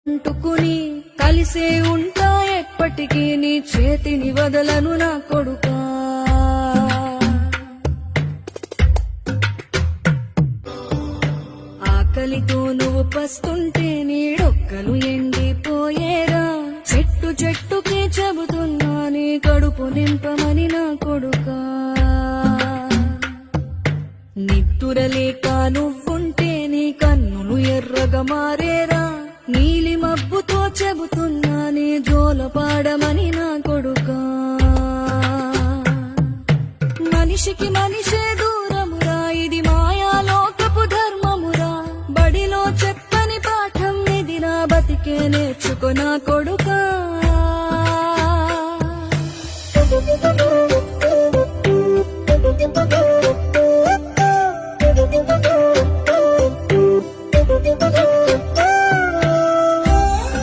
అంటుకుని కలిసే ఉంటా ఎప్పటికీ నీ చేతిని వదలను నా కొడుకా. ఆకలితో నువ్వు పస్తుంటే నీడొక్కలు ఎండిపోయేరా. చెట్టు చెట్టుకి చెబుతున్నా నీ కడుపు నింపమని నా కొడుకా. నిద్దురలేక నువ్వుంటే నీ కన్నులు ఎర్రగా మారేరా. నీలి మబ్బుతో చెబుతున్నా నీ జోల పాడమని నా కొడుకా. మనిషికి మనిషే దూరమురా, ఇది మాయాలోకపు ధర్మమురా. బడిలో చెప్పని పాఠం ఇది, నా బతికే నేర్చుకో నా కొడుకా.